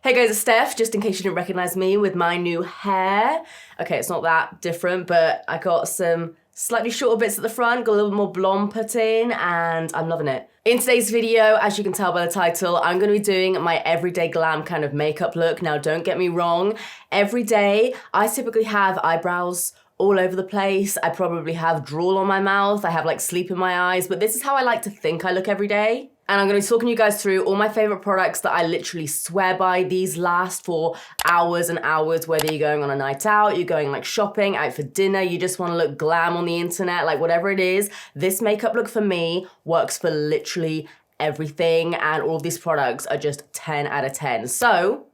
Hey guys, it's Steph, just in case you didn't recognize me with my new hair. Okay, it's not that different, but I got some slightly shorter bits at the front, got a little bit more blonde put in, and I'm loving it. In today's video, as you can tell by the title, I'm gonna be doing my everyday glam kind of makeup look. Now, don't get me wrong, every day I typically have eyebrows all over the place. I probably have drool on my mouth, I have like sleep in my eyes, but this is how I like to think I look every day. And I'm gonna be talking you guys through all my favorite products that I literally swear by. These last for hours and hours, whether you're going on a night out, you're going like shopping, out for dinner, you just wanna look glam on the internet, like whatever it is, this makeup look for me works for literally everything, and all of these products are just 10 out of 10. So,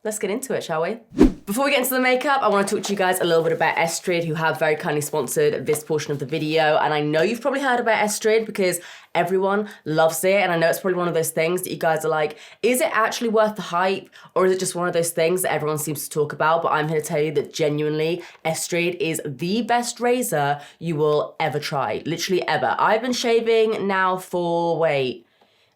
let's get into it, shall we? Before we get into the makeup, I want to talk to you guys a little bit about Estrid, who have very kindly sponsored this portion of the video. And I know you've probably heard about Estrid because everyone loves it. And I know it's probably one of those things that you guys are like, is it actually worth the hype? Or is it just one of those things that everyone seems to talk about? But I'm here to tell you that genuinely, Estrid is the best razor you will ever try. Literally ever. I've been shaving now for,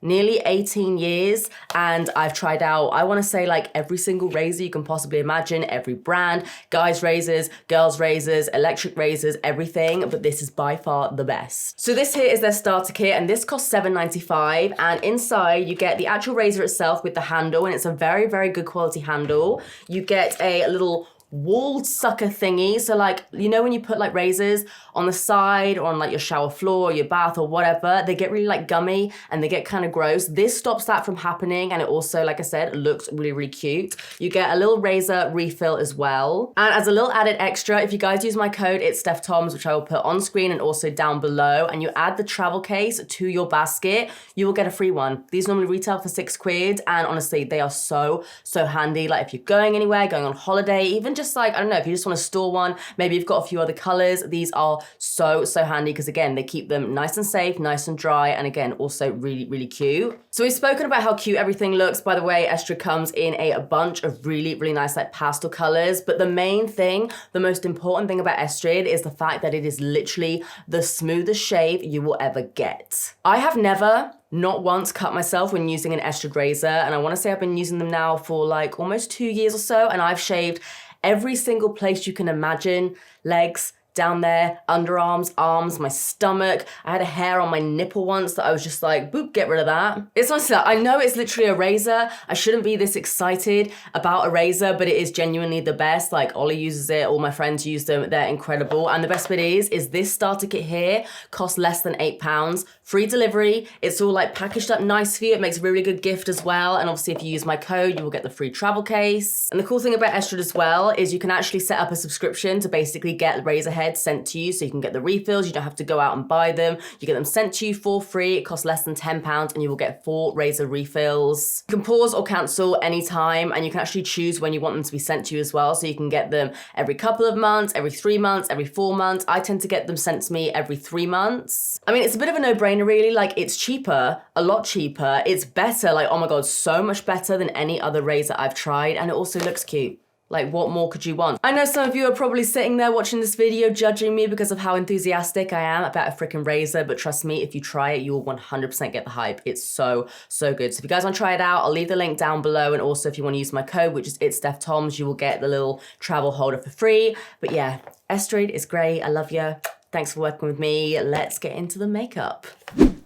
nearly 18 years, and I've tried out, I wanna say like every single razor you can possibly imagine, every brand, guys razors, girls razors, electric razors, everything, but this is by far the best. So this here is their starter kit, and this costs $7.95, and inside you get the actual razor itself with the handle, and it's a very, very good quality handle. You get a little wall sucker thingy, so like, you know when you put like razors on the side or on like your shower floor or your bath or whatever, they get really like gummy and they get kind of gross. This stops that from happening, and it also, like I said, looks really, really cute. You get a little razor refill as well. And as a little added extra, if you guys use my code, it's Steph Toms, which I will put on screen and also down below, and you add the travel case to your basket, you will get a free one. These normally retail for £6, and honestly, they are so, so handy. Like if you're going anywhere, going on holiday, even just like, I don't know, if you just want to store one, maybe you've got a few other colors, these are so, so handy because again, they keep them nice and safe, nice and dry, and again, also really, really cute. So we've spoken about how cute everything looks. By the way, Estrid comes in a bunch of really, really nice like pastel colors, but the main thing, the most important thing about Estrid is the fact that it is literally the smoothest shave you will ever get. I have never, not once, cut myself when using an Estrid razor, and I want to say I've been using them now for like almost 2 years or so, and I've shaved every single place you can imagine, legs, down there, underarms, arms, my stomach. I had a hair on my nipple once that I was just like, boop, get rid of that. It's honestly, I know it's literally a razor. I shouldn't be this excited about a razor, but it is genuinely the best. Like Ollie uses it, all my friends use them, they're incredible. And the best bit is this starter kit here costs less than £8, free delivery. It's all like packaged up nice for you. It makes a really good gift as well. And obviously if you use my code, you will get the free travel case. And the cool thing about Estrid as well is you can actually set up a subscription to basically get razor heads sent to you, so you can get the refills. You don't have to go out and buy them. You get them sent to you for free. It costs less than £10, and you will get 4 razor refills. You can pause or cancel anytime, and you can actually choose when you want them to be sent to you as well. So you can get them every couple of months, every 3 months, every 4 months. I tend to get them sent to me every 3 months. I mean, it's a bit of a no-brainer really. Like, it's cheaper, a lot cheaper. It's better, like, oh my God, so much better than any other razor I've tried, and it also looks cute. Like, what more could you want? I know some of you are probably sitting there watching this video judging me because of how enthusiastic I am about a freaking razor, but trust me, if you try it, you'll 100% get the hype. It's so, so good. So if you guys want to try it out, I'll leave the link down below, and also if you want to use my code, which is it's Steph Toms, you will get the little travel holder for free. But yeah, Estrid is great. I love you. Thanks for working with me. Let's get into the makeup.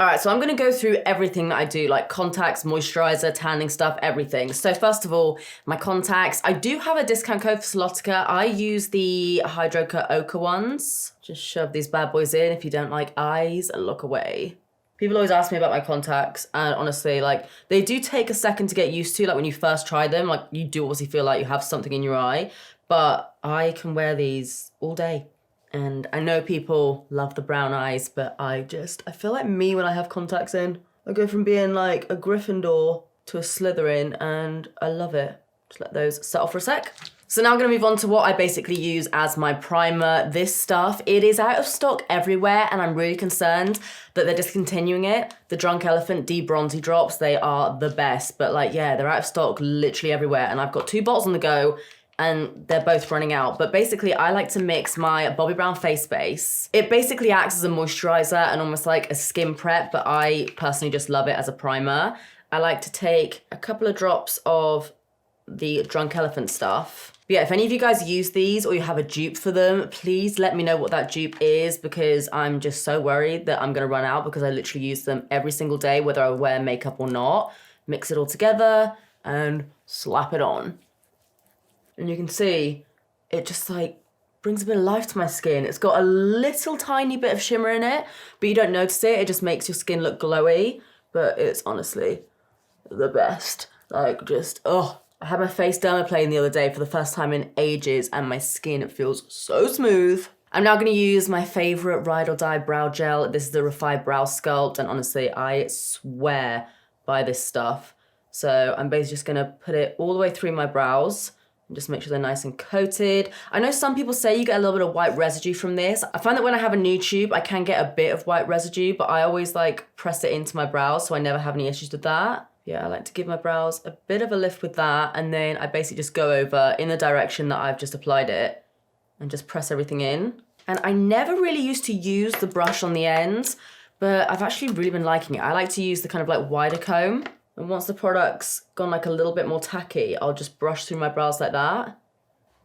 All right, so I'm gonna go through everything that I do, like contacts, moisturizer, tanning stuff, everything. So first of all, my contacts. I do have a discount code for Salotica. I use the Hydroca Ochre ones. Just shove these bad boys in. If you don't like eyes, look away. People always ask me about my contacts, and honestly, like, they do take a second to get used to. Like when you first try them, like you do obviously feel like you have something in your eye, but I can wear these all day. And I know people love the brown eyes, but I feel like me when I have contacts in. I go from being like a Gryffindor to a Slytherin, and I love it. Just let those set off for a sec. So now I'm gonna move on to what I basically use as my primer. This stuff, it is out of stock everywhere, and I'm really concerned that they're discontinuing it. The Drunk Elephant BRONZI drops, they are the best, but like, yeah, they're out of stock literally everywhere, and I've got 2 bottles on the go, and they're both running out. But basically, I like to mix my Bobbi Brown face base. It basically acts as a moisturizer and almost like a skin prep, but I personally just love it as a primer. I like to take a couple of drops of the Drunk Elephant stuff. But yeah, if any of you guys use these or you have a dupe for them, please let me know what that dupe is, because I'm just so worried that I'm gonna run out, because I literally use them every single day, whether I wear makeup or not. Mix it all together and slap it on. And you can see, it just like brings a bit of life to my skin. It's got a little tiny bit of shimmer in it, but you don't notice it. It just makes your skin look glowy, but it's honestly the best. Like just, oh. I had my face dermaplane the other day for the first time in ages, and my skin feels so smooth. I'm now gonna use my favorite Ride or Die brow gel. This is the REFY Brow Sculpt, and honestly, I swear by this stuff. So I'm basically just gonna put it all the way through my brows and just make sure they're nice and coated. I know some people say you get a little bit of white residue from this. I find that when I have a nude tube, I can get a bit of white residue, but I always like press it into my brows, so I never have any issues with that. Yeah, I like to give my brows a bit of a lift with that, and then I basically just go over in the direction that I've just applied it and just press everything in. And I never really used to use the brush on the ends, but I've actually really been liking it. I like to use the kind of like wider comb, and once the product's gone like a little bit more tacky, I'll just brush through my brows like that.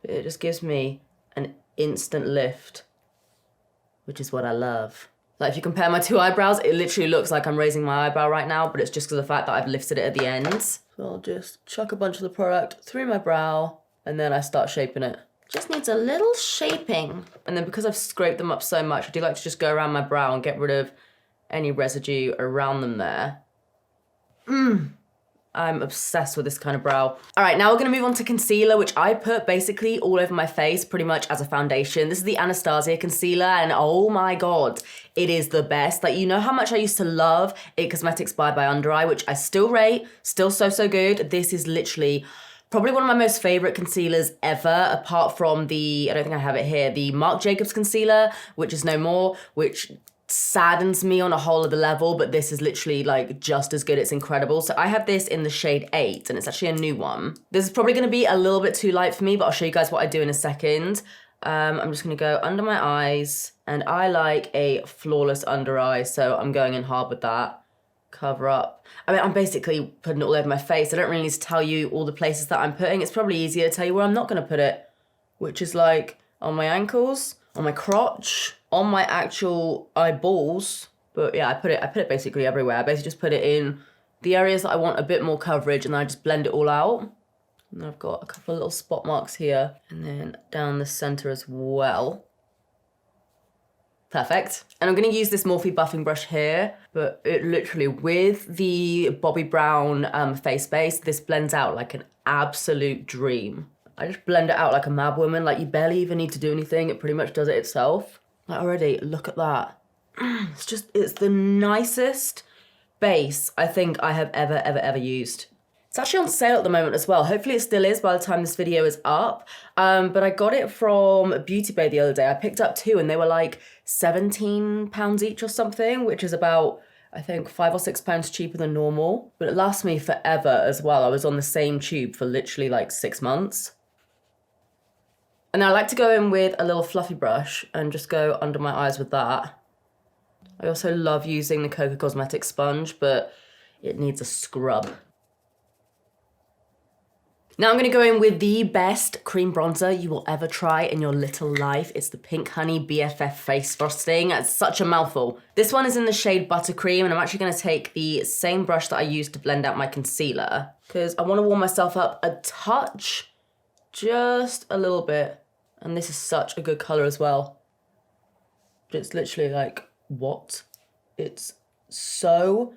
It just gives me an instant lift, which is what I love. Like if you compare my two eyebrows, it literally looks like I'm raising my eyebrow right now, but it's just because of the fact that I've lifted it at the ends. So I'll just chuck a bunch of the product through my brow, and then I start shaping it. Just needs a little shaping. And then because I've scraped them up so much, I do like to just go around my brow and get rid of any residue around them there. I'm obsessed with this kind of brow. All right, now we're gonna move on to concealer, which I put basically all over my face pretty much as a foundation. This is the Anastasia concealer, and oh my God, it is the best. Like, you know how much I used to love IT Cosmetics by Under Eye, which I still rate, still so good. This is literally probably one of my most favorite concealers ever, apart from the, I don't think I have it here, the Marc Jacobs concealer, which is no more, which saddens me on a whole other level, but this is literally like just as good. It's incredible. So I have this in the shade 8, and it's actually a new one. This is probably gonna be a little bit too light for me, but I'll show you guys what I do in a second. I'm just gonna go under my eyes, and I like a flawless under eye, so I'm going in hard with that. Cover up. I mean, I'm basically putting it all over my face. I don't really need to tell you all the places that I'm putting. It's probably easier to tell you where I'm not gonna put it, which is like on my ankles, on my crotch, on my actual eyeballs. But yeah, I put it basically everywhere. I basically just put it in the areas that I want a bit more coverage, and then I just blend it all out. And then I've got a couple of little spot marks here, and then down the center as well. Perfect. And I'm gonna use this Morphe buffing brush here, but it literally, with the Bobbi Brown face base, this blends out like an absolute dream. I just blend it out like a mad woman. Like, you barely even need to do anything. It pretty much does it itself. Like, already, look at that. It's the nicest base I think I have ever used. It's actually on sale at the moment as well. Hopefully it still is by the time this video is up. But I got it from Beauty Bay the other day. I picked up 2, and they were like £17 each or something, which is about, I think, £5 or £6 cheaper than normal. But it lasts me forever as well. I was on the same tube for literally like 6 months. And I like to go in with a little fluffy brush and just go under my eyes with that. I also love using the Coca Cosmetics sponge, but it needs a scrub. Now I'm gonna go in with the best cream bronzer you will ever try in your little life. It's the Pink Honey BFF Face Frosting. It's such a mouthful. This one is in the shade Buttercream, and I'm actually gonna take the same brush that I used to blend out my concealer, because I wanna warm myself up a touch, just a little bit. And this is such a good color as well. It's literally like, what? It's so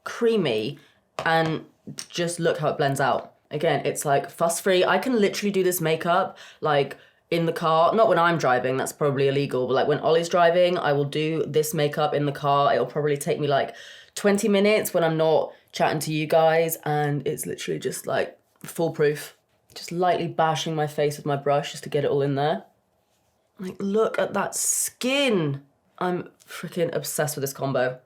creamy, and just look how it blends out. Again, it's like fuss-free. I can literally do this makeup like in the car. Not when I'm driving, that's probably illegal, but like when Ollie's driving, I will do this makeup in the car. It'll probably take me like 20 minutes when I'm not chatting to you guys, and it's literally just like foolproof. Just lightly bashing my face with my brush just to get it all in there. Like, look at that skin. I'm freaking obsessed with this combo.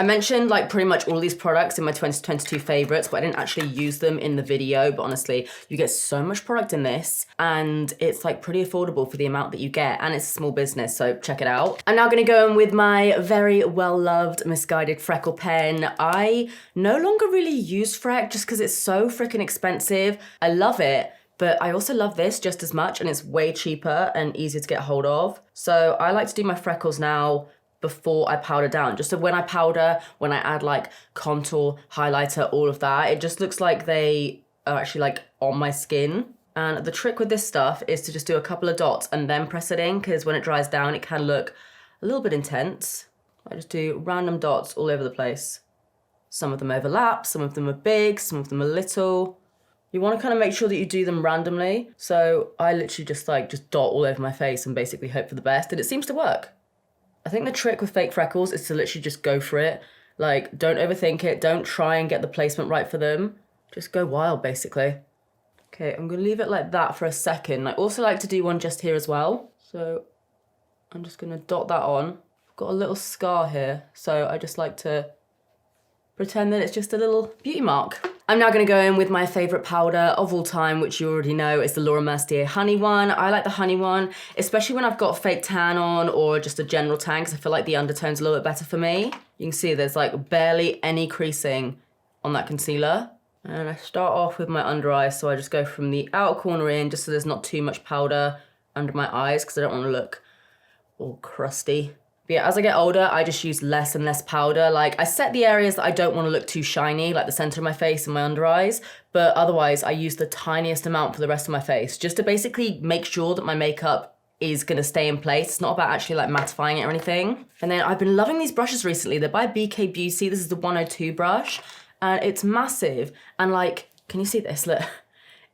I mentioned like pretty much all these products in my 2022 favorites, but I didn't actually use them in the video. But honestly, you get so much product in this and it's like pretty affordable for the amount that you get, and it's a small business, so check it out. I'm now gonna go in with my very well-loved Misguided Freckle pen. I no longer really use Freck just because it's so freaking expensive. I love it, but I also love this just as much, and it's way cheaper and easier to get hold of. So I like to do my freckles now before I powder down. Just so when I powder, when I add like contour, highlighter, all of that, it just looks like they are actually like on my skin. And the trick with this stuff is to just do a couple of dots and then press it in, because when it dries down, it can look a little bit intense. I just do random dots all over the place. Some of them overlap, some of them are big, some of them are little. You want to kind of make sure that you do them randomly. So I literally just dot all over my face and basically hope for the best, and it seems to work. I think the trick with fake freckles is to literally just go for it. Like, don't overthink it. Don't try and get the placement right for them. Just go wild, basically. Okay, I'm gonna leave it like that for a second. I also like to do one just here as well. So I'm just gonna dot that on. I've got a little scar here, so I just like to pretend that it's just a little beauty mark. I'm now gonna go in with my favorite powder of all time, which you already know is the Laura Mercier honey one. I like the honey one, especially when I've got fake tan on or just a general tan, because I feel like the undertone's a little bit better for me. You can see there's like barely any creasing on that concealer. And I start off with my under eye, so I just go from the outer corner in, just so there's not too much powder under my eyes, because I don't want to look all crusty. But yeah, as I get older, I just use less and less powder. Like, I set the areas that I don't want to look too shiny, like the center of my face and my under eyes, but otherwise I use the tiniest amount for the rest of my face, just to basically make sure that my makeup is gonna stay in place. It's not about actually like mattifying it or anything. And then I've been loving these brushes recently. They're by BK Beauty. This is the 102 brush, and it's massive. And like, can you see this? Look.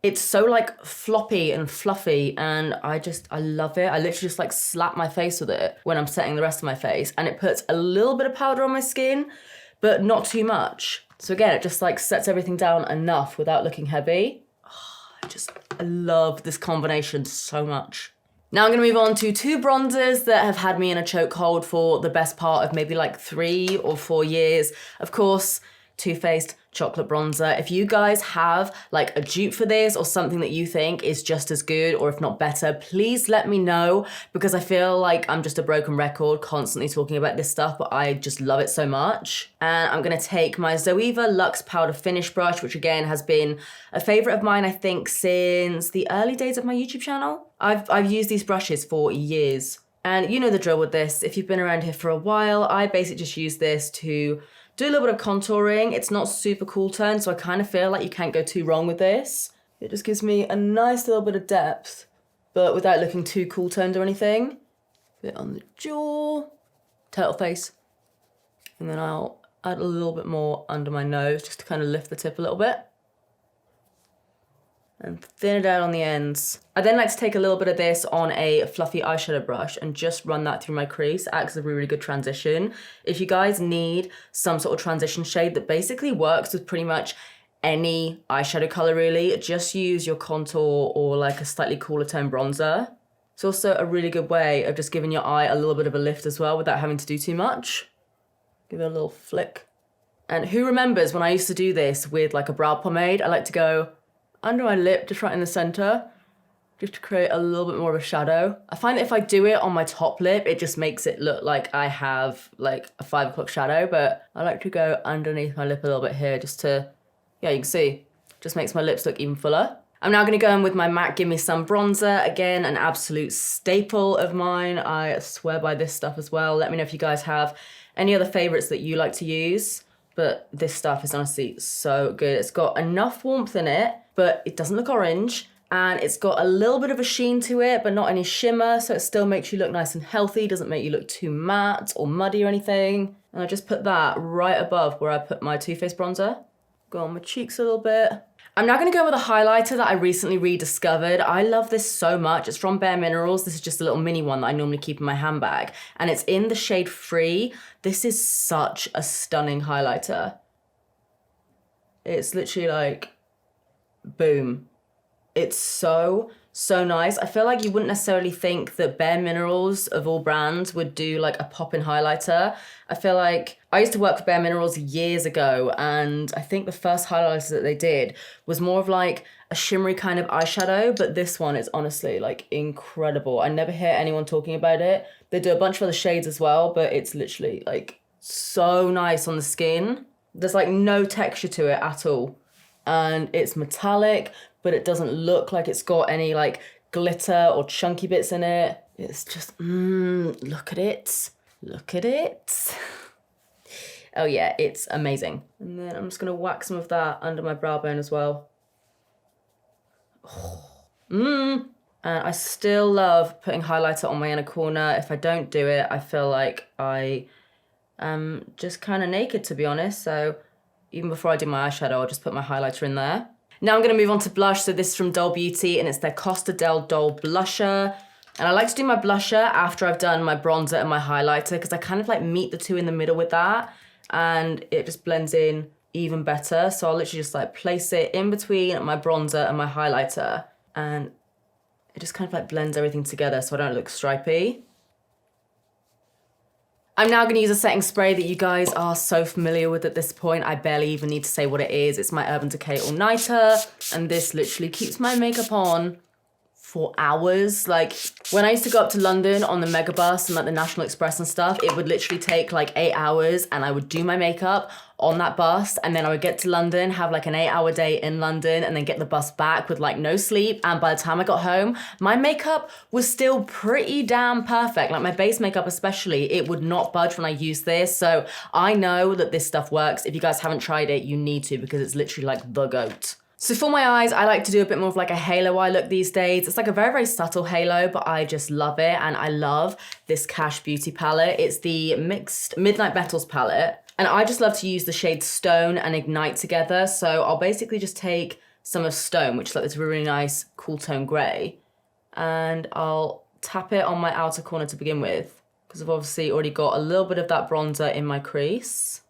It's so like floppy and fluffy, and I love it. I literally just like slap my face with it when I'm setting the rest of my face, and it puts a little bit of powder on my skin, but not too much. So again, it just like sets everything down enough without looking heavy. Oh, I love this combination so much. Now I'm gonna move on to two bronzers that have had me in a chokehold for the best part of maybe like 3 or 4 years. Of course, Too Faced chocolate bronzer. If you guys have like a dupe for this or something that you think is just as good or if not better, please let me know, because I feel like I'm just a broken record constantly talking about this stuff, but I just love it so much. And I'm gonna take my Zoeva Luxe Powder Finish brush, which again has been a favorite of mine, I think, since the early days of my YouTube channel. I've used these brushes for years. And you know the drill with this. If you've been around here for a while, I basically just use this to do a little bit of contouring. It's not super cool tone, so I kind of feel like you can't go too wrong with this. It just gives me a nice little bit of depth, but without looking too cool toned or anything. Bit on the jaw, turtle face. And then I'll add a little bit more under my nose just to kind of lift the tip a little bit. And thin it out on the ends. I then like to take a little bit of this on a fluffy eyeshadow brush and just run that through my crease. It acts as a really good transition. If you guys need some sort of transition shade that basically works with pretty much any eyeshadow color really, just use your contour or like a slightly cooler tone bronzer. It's also a really good way of just giving your eye a little bit of a lift as well without having to do too much. Give it a little flick. And who remembers when I used to do this with like a brow pomade? I like to go under my lip, just right in the center, just to create a little bit more of a shadow. I find that if I do it on my top lip, it just makes it look like I have like a 5 o'clock shadow, but I like to go underneath my lip a little bit here just to, yeah, you can see, just makes my lips look even fuller. I'm now gonna go in with my MAC Gimme Some bronzer. Again, an absolute staple of mine. I swear by this stuff as well. Let me know if you guys have any other favorites that you like to use, but this stuff is honestly so good. It's got enough warmth in it, but it doesn't look orange, and it's got a little bit of a sheen to it, but not any shimmer, so it still makes you look nice and healthy, doesn't make you look too matte or muddy or anything. And I just put that right above where I put my Too Faced bronzer. Go on my cheeks a little bit. I'm now gonna go with a highlighter that I recently rediscovered. I love this so much. It's from BAREMINERALS. This is just a little mini one that I normally keep in my handbag, and it's in the shade Free. This is such a stunning highlighter. It's literally like, boom. It's so so nice. I feel like you wouldn't necessarily think that Bare Minerals of all brands would do like a pop-in highlighter. I feel like I used to work for Bare Minerals years ago, and I think the first highlighter that they did was more of like a shimmery kind of eyeshadow, but this one is honestly like incredible. I never hear anyone talking about it. They do a bunch of other shades as well, but it's literally like so nice on the skin. There's like no texture to it at all. And it's metallic, but it doesn't look like it's got any like glitter or chunky bits in it. It's just, look at it. Look at it. Oh yeah, it's amazing. And then I'm just gonna whack some of that under my brow bone as well. And I still love putting highlighter on my inner corner. If I don't do it, I feel like I am just kind of naked, to be honest. So even before I do my eyeshadow, I'll just put my highlighter in there. Now I'm going to move on to blush. So this is from Doll Beauty, and it's their Costa del Doll blusher. And I like to do my blusher after I've done my bronzer and my highlighter, because I kind of like meet the two in the middle with that, and it just blends in even better. So I'll literally just like place it in between my bronzer and my highlighter, and it just kind of like blends everything together so I don't look stripy. I'm now going to use a setting spray that you guys are so familiar with at this point. I barely even need to say what it is. It's my Urban Decay All Nighter, and this literally keeps my makeup on for hours. Like when I used to go up to London on the mega bus and like the National Express and stuff, it would literally take like 8 hours, and I would do my makeup on that bus, and then I would get to London, have like an 8-hour day in London, and then get the bus back with like no sleep. And by the time I got home, my makeup was still pretty damn perfect. Like my base makeup especially, it would not budge when I used this. So I know that this stuff works. If you guys haven't tried it, you need to, because it's literally like the GOAT. So for my eyes, I like to do a bit more of like a halo eye look these days. It's like a very, very subtle halo, but I just love it. And I love this KASH beauty palette. It's the Mixed Midnight Metals palette. And I just love to use the shades Stone and Ignite together. So I'll basically just take some of Stone, which is like this really nice cool tone gray, and I'll tap it on my outer corner to begin with, because I've obviously already got a little bit of that bronzer in my crease.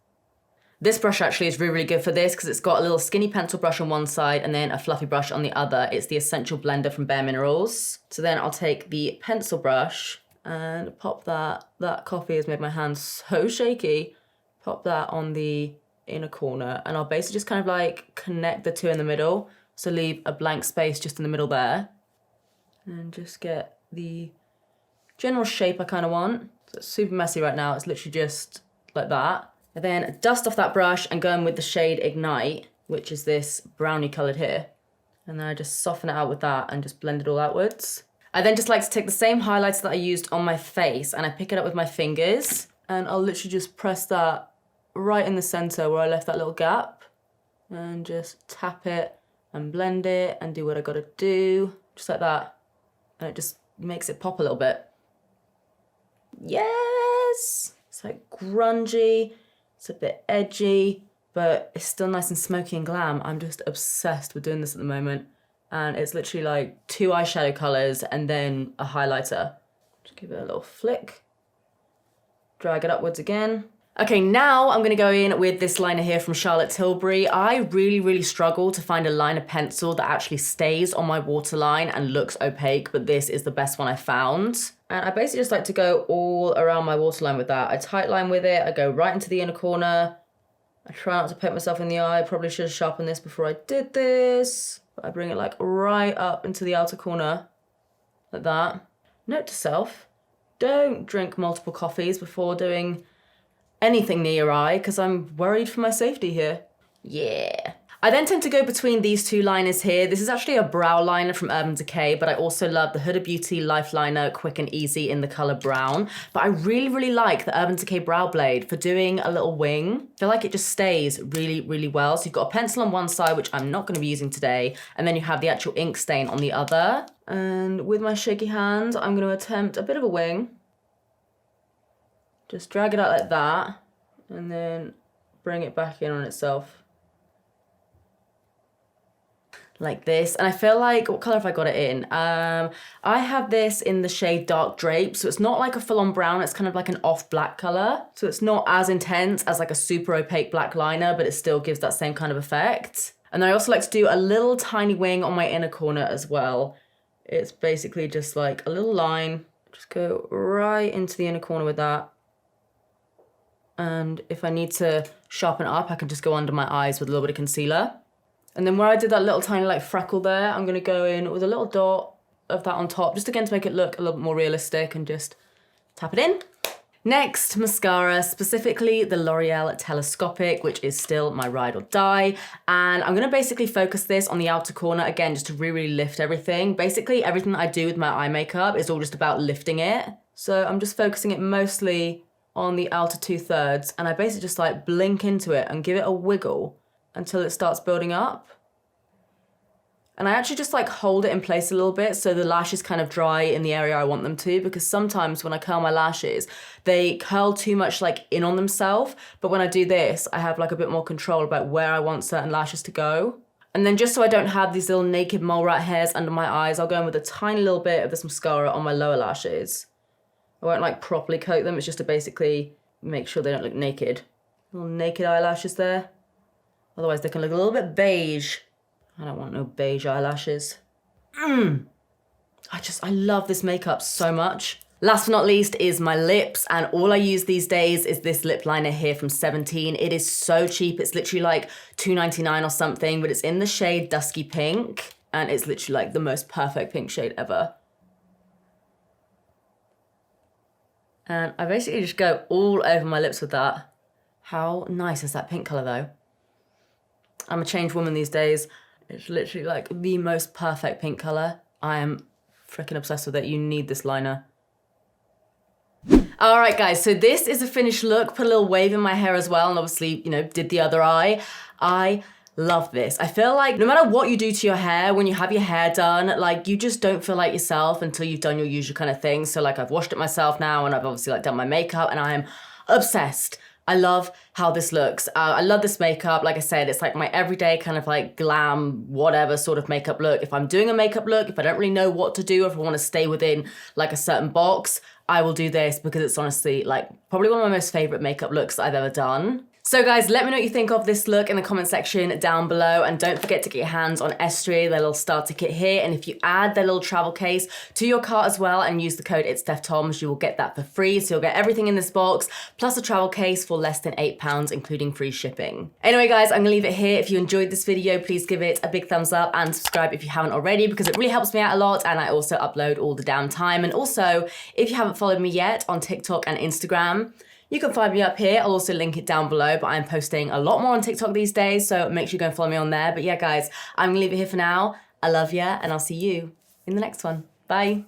This brush actually is really, really good for this, because it's got a little skinny pencil brush on one side and then a fluffy brush on the other. It's the Essential Blender from Bare Minerals. So then I'll take the pencil brush and pop that coffee has made my hands so shaky, pop that on the inner corner, and I'll basically just kind of like connect the two in the middle. So leave a blank space just in the middle there, and just get the general shape I kind of want. So it's super messy right now. It's literally just like that. And then dust off that brush and go in with the shade Ignite, which is this brownie colored here. And then I just soften it out with that and just blend it all outwards. I then just like to take the same highlighter that I used on my face, and I pick it up with my fingers, and I'll literally just press that right in the center where I left that little gap, and just tap it and blend it and do what I gotta do, just like that. And it just makes it pop a little bit. Yes! It's like grungy. It's a bit edgy, but it's still nice and smoky and glam. I'm just obsessed with doing this at the moment. And it's literally like 2 eyeshadow colors and then a highlighter. Just give it a little flick. Drag it upwards again. Okay, now I'm gonna go in with this liner here from Charlotte Tilbury. I really, really struggle to find a liner pencil that actually stays on my waterline and looks opaque, but this is the best one I found. And I basically just like to go all around my waterline with that. I tight line with it, I go right into the inner corner. I try not to poke myself in the eye. Probably should have sharpened this before I did this. But I bring it like right up into the outer corner, like that. Note to self, don't drink multiple coffees before doing anything near your eye, because I'm worried for my safety here. Yeah. I then tend to go between these 2 liners here. This is actually a brow liner from Urban Decay, but I also love the Huda Beauty Life Liner Quick and Easy in the color brown. But I really, really like the Urban Decay Brow Blade for doing a little wing. I feel like it just stays really, really well. So you've got a pencil on one side, which I'm not gonna be using today, and then you have the actual ink stain on the other. And with my shaky hand, I'm gonna attempt a bit of a wing. Just drag it out like that, and then bring it back in on itself. Like this. And I feel like, what color have I got it in? I have this in the shade Dark Drape, so it's not like a full-on brown, it's kind of like an off black color. So it's not as intense as like a super opaque black liner, but it still gives that same kind of effect. And then I also like to do a little tiny wing on my inner corner as well. It's basically just like a little line. Just go right into the inner corner with that. And if I need to sharpen it up, I can just go under my eyes with a little bit of concealer. And then where I did that little tiny like freckle there, I'm gonna go in with a little dot of that on top, just again to make it look a little bit more realistic, and just tap it in. Next, mascara, specifically the L'Oreal Telescopic, which is still my ride or die. And I'm gonna basically focus this on the outer corner, again, just to really lift everything. Basically, everything that I do with my eye makeup is all just about lifting it. So I'm just focusing it mostly on the outer 2/3, and I basically just like blink into it and give it a wiggle until it starts building up. And I actually just like hold it in place a little bit so the lashes kind of dry in the area I want them to, because sometimes when I curl my lashes, they curl too much like in on themselves. But when I do this, I have like a bit more control about where I want certain lashes to go. And then just so I don't have these little naked mole rat hairs under my eyes, I'll go in with a tiny little bit of this mascara on my lower lashes. I won't like properly coat them, it's just to basically make sure they don't look naked. Little naked eyelashes there. Otherwise they can look a little bit beige. I don't want no beige eyelashes. I love this makeup so much. Last but not least is my lips, and all I use these days is this lip liner here from 17. It is so cheap, it's literally like $2.99 or something, but it's in the shade Dusky Pink, and it's literally like the most perfect pink shade ever. And I basically just go all over my lips with that. How nice is that pink color though? I'm a changed woman these days. It's literally like the most perfect pink color. I am freaking obsessed with it. You need this liner. All right, guys, so this is a finished look. Put a little wave in my hair as well, and obviously, you know, did the other eye. I love this. I feel like no matter what you do to your hair, when you have your hair done, like you just don't feel like yourself until you've done your usual kind of thing. So like I've washed it myself now, and I've obviously like done my makeup, and I am obsessed. I love how this looks. I love this makeup. Like I said, it's like my everyday kind of like glam, whatever sort of makeup look. If I'm doing a makeup look, if I don't really know what to do, if I want to stay within like a certain box, I will do this because it's honestly like probably one of my most favorite makeup looks that I've ever done. So guys, let me know what you think of this look in the comment section down below, and don't forget to get your hands on Estrie, their little starter kit here, and if you add their little travel case to your cart as well and use the code STEPHTOMS, you will get that for free, so you'll get everything in this box, plus a travel case for less than £8, including free shipping. Anyway guys, I'm gonna leave it here. If you enjoyed this video, please give it a big thumbs up and subscribe if you haven't already, because it really helps me out a lot, and I also upload all the damn time. And also, if you haven't followed me yet on TikTok and Instagram, you can find me up here. I'll also link it down below, but I'm posting a lot more on TikTok these days, so make sure you go and follow me on there. But yeah, guys, I'm gonna leave it here for now. I love ya, and I'll see you in the next one. Bye.